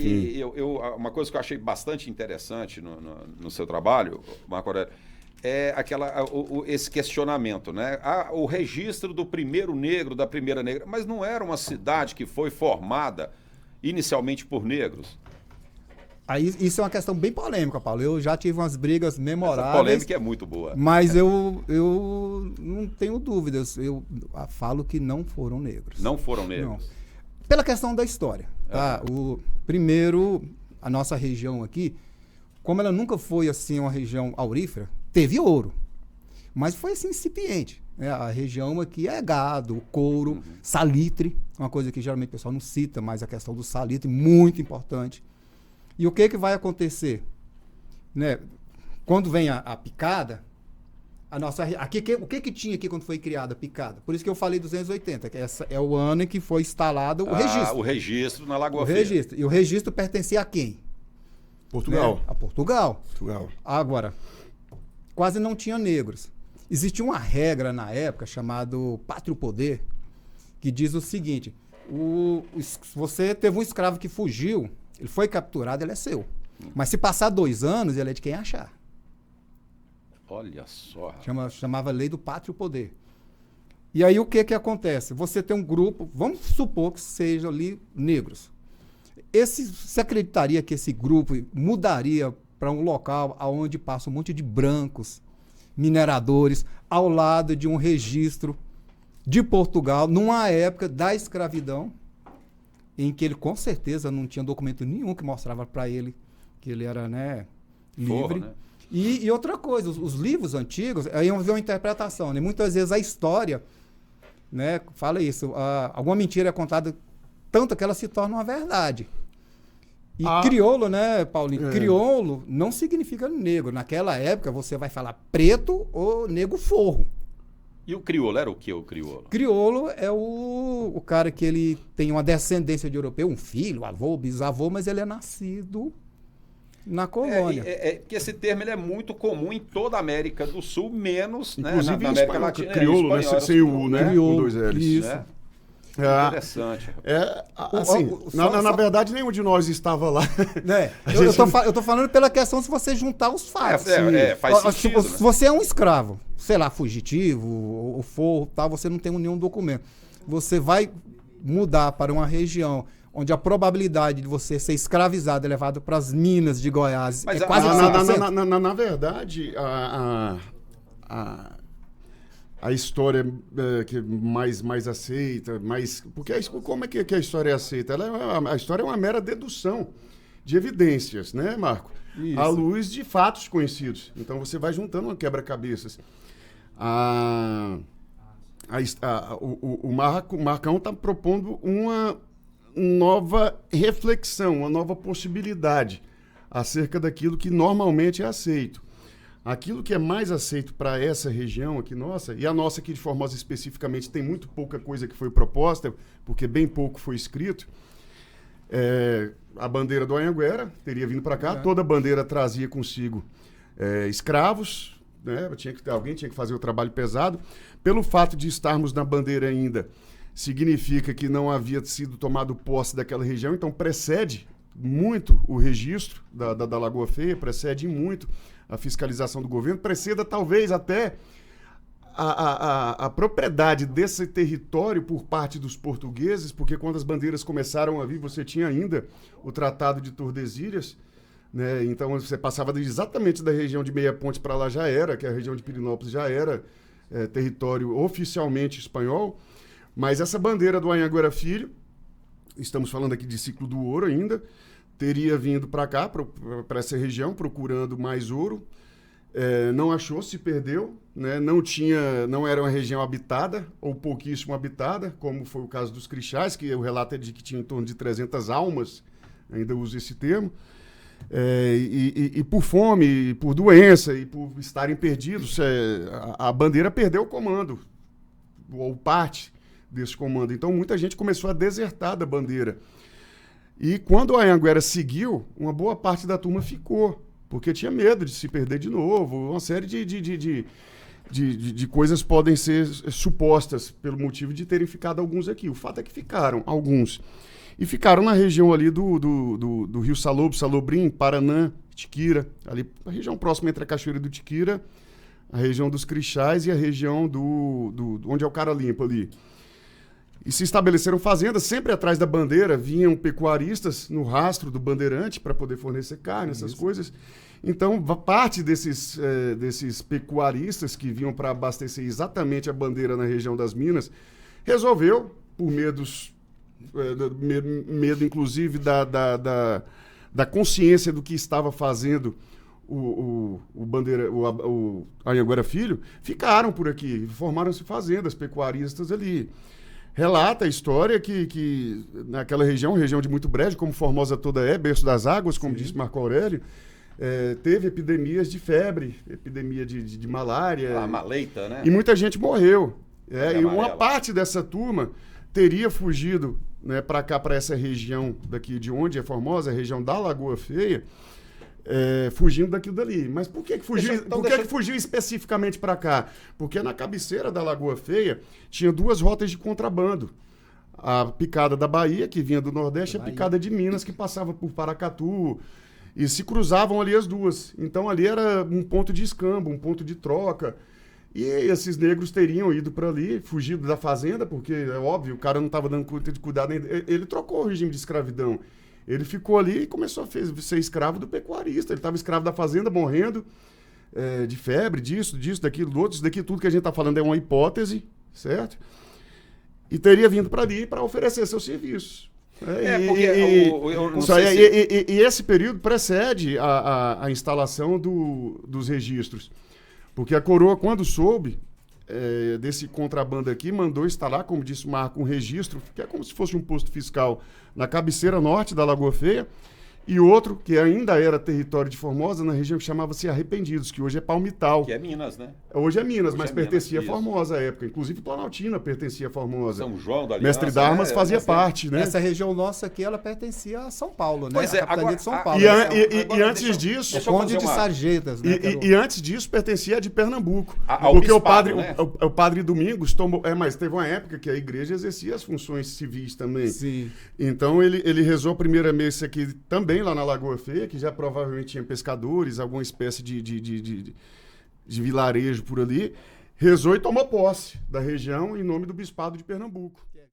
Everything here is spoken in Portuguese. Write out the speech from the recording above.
E uma coisa que eu achei bastante interessante no seu trabalho, Marco Aurélio, é esse questionamento, né? O registro do primeiro negro, da primeira negra, mas não era uma cidade que foi formada inicialmente por negros? Aí, isso é uma questão bem polêmica, Paulo. Eu já tive umas brigas memoráveis. Essa polêmica é muito boa. Mas eu não tenho dúvidas. Eu falo que não foram negros. Não foram negros? Não. Pela questão da história. Tá? Primeiro, a nossa região aqui, como ela nunca foi assim uma região aurífera, teve ouro. Mas foi assim incipiente. Né? A região aqui é gado, couro, salitre. Uma coisa que geralmente o pessoal não cita, mas a questão do salitre, muito importante. E o que vai acontecer? Né? Quando vem a picada, o que tinha aqui quando foi criada a picada? Por isso que eu falei 280, que essa é o ano em que foi instalado o registro. O registro na Lagoa Feia. Registro. E o registro pertencia a quem? Portugal. Né? A Portugal. Portugal. Agora, quase não tinha negros. Existia uma regra na época chamada Pátrio Poder, que diz o seguinte: você teve um escravo que fugiu, ele foi capturado, ele é seu. Mas se passar 2 anos, ele é de quem achar. Olha só. Chamava Lei do Pátrio Poder. E aí o que acontece? Você tem um grupo, vamos supor que sejam ali negros. Você acreditaria que esse grupo mudaria para um local onde passa um monte de brancos, mineradores, ao lado de um registro de Portugal, numa época da escravidão, em que ele com certeza não tinha documento nenhum que mostrava para ele que ele era, né, livre. Né? E outra coisa, os livros antigos, aí havia uma interpretação, né? Muitas vezes a história, né, fala isso, alguma mentira é contada tanto que ela se torna uma verdade. E crioulo, né, Paulinho? Crioulo não significa negro. Naquela época você vai falar preto ou negro forro. E o crioulo era o que, o crioulo? Crioulo é o cara que ele tem uma descendência de europeu, um filho, avô, bisavô, mas ele é nascido na colônia. Porque esse termo ele é muito comum em toda a América do Sul, menos, inclusive, né, na América Latina. Crioulo, né? Sem o U, né? Crioulo, Com 2 L's. isso. Né? Interessante. Na verdade, nenhum de nós estava lá. Eu tô falando pela questão se você juntar os fatos. Faz sentido. Se você é um escravo, sei lá, fugitivo, ou for, tal, você não tem nenhum documento. Você vai mudar para uma região onde a probabilidade de você ser escravizado é levado para as minas de Goiás é quase 100%. Na verdade, a história que mais aceita, porque como é que a história é aceita? A história é uma mera dedução de evidências, né, Marco? Isso. À luz de fatos conhecidos. Então você vai juntando uma quebra-cabeças. O Marcão está propondo uma nova reflexão, uma nova possibilidade acerca daquilo que normalmente é aceito. Aquilo que é mais aceito para essa região aqui nossa, e a nossa aqui de Formosa especificamente tem muito pouca coisa que foi proposta, porque bem pouco foi escrito, a bandeira do Anhanguera teria vindo para cá, toda bandeira trazia consigo escravos, né? Alguém tinha que fazer o trabalho pesado. Pelo fato de estarmos na bandeira ainda, significa que não havia sido tomado posse daquela região, então precede muito o registro da Lagoa Feia, precede muito a fiscalização do governo, preceda talvez até a propriedade desse território por parte dos portugueses, porque quando as bandeiras começaram a vir, você tinha ainda o Tratado de Tordesilhas, né? Então você passava exatamente da região de Meia Ponte para lá já era, que a região de Pirinópolis já era território oficialmente espanhol, mas essa bandeira do Anhanguera Filho, estamos falando aqui de ciclo do ouro ainda, teria vindo para cá, para essa região, procurando mais ouro. Não achou, se perdeu, né? Não era uma região habitada, ou pouquíssimo habitada, como foi o caso dos Crixás, que o relato é de que tinha em torno de 300 almas, ainda uso esse termo, e por fome, por doença, e por estarem perdidos, a bandeira perdeu o comando, ou parte desse comando. Então, muita gente começou a desertar da bandeira. E quando a Anhanguera seguiu, uma boa parte da turma ficou, porque tinha medo de se perder de novo. Uma série de coisas podem ser supostas pelo motivo de terem ficado alguns aqui. O fato é que ficaram alguns. e ficaram na região ali do Rio Salobo, Salobrim, Paranã, Tiquira, ali a região próxima entre a Cachoeira do Tiquira, a região dos Crixás e a região onde é o Cara Limpo ali. E se estabeleceram fazendas, sempre atrás da bandeira vinham pecuaristas no rastro do bandeirante para poder fornecer carne, essas coisas. Então, parte desses pecuaristas que vinham para abastecer exatamente a bandeira na região das Minas, resolveu, por medo inclusive da consciência do que estava fazendo o Anhanguera Filho, ficaram por aqui, formaram-se fazendas pecuaristas ali. Relata a história que naquela região de muito brejo, como Formosa toda é, berço das águas, como disse Marco Aurélio, teve epidemias de febre, epidemia de malária. A maleita, né? E muita gente morreu. E uma parte dessa turma teria fugido, né, para cá, para essa região daqui de onde é Formosa, a região da Lagoa Feia, fugindo daquilo dali. Mas por que fugiu? Que fugiu especificamente para cá? Porque na cabeceira da Lagoa Feia tinha 2 rotas de contrabando. A picada da Bahia, que vinha do Nordeste, e a picada de Minas, que passava por Paracatu, e se cruzavam ali as duas. Então ali era um ponto de escambo, um ponto de troca. E esses negros teriam ido para ali, fugido da fazenda, porque é óbvio, o cara não estava dando conta de cuidado. Ele trocou o regime de escravidão. Ele ficou ali e começou a ser escravo do pecuarista. Ele estava escravo da fazenda, morrendo de febre, disso, daquilo, outro. Isso daqui, tudo que a gente está falando é uma hipótese, certo? E teria vindo para ali para oferecer seus serviços. E esse período precede a instalação dos registros. Porque a coroa, quando soube desse contrabando aqui, mandou instalar, como disse o Marco, um registro, que é como se fosse um posto fiscal na cabeceira norte da Lagoa Feia, e outro, que ainda era território de Formosa, na região que chamava-se Arrependidos, que hoje é Palmital. Que é Minas, né? Hoje é Minas, mas pertencia a Formosa à época. Inclusive Planaltina pertencia a Formosa. São João da Aliança, Mestre Darmas fazia parte, né? Essa região nossa aqui, ela pertencia a São Paulo, né? Pois a capitania agora, de São Paulo. E antes disso... O Conde de Sarjetas, né? E antes disso, pertencia a de Pernambuco. Porque bispado, o padre Domingos tomou... Mas teve uma época que a igreja exercia as funções civis também. Sim. Então, ele rezou a primeira missa aqui também, lá na Lagoa Feia, que já provavelmente tinha pescadores, alguma espécie de vilarejo por ali. Rezou e tomou posse da região em nome do Bispado de Pernambuco.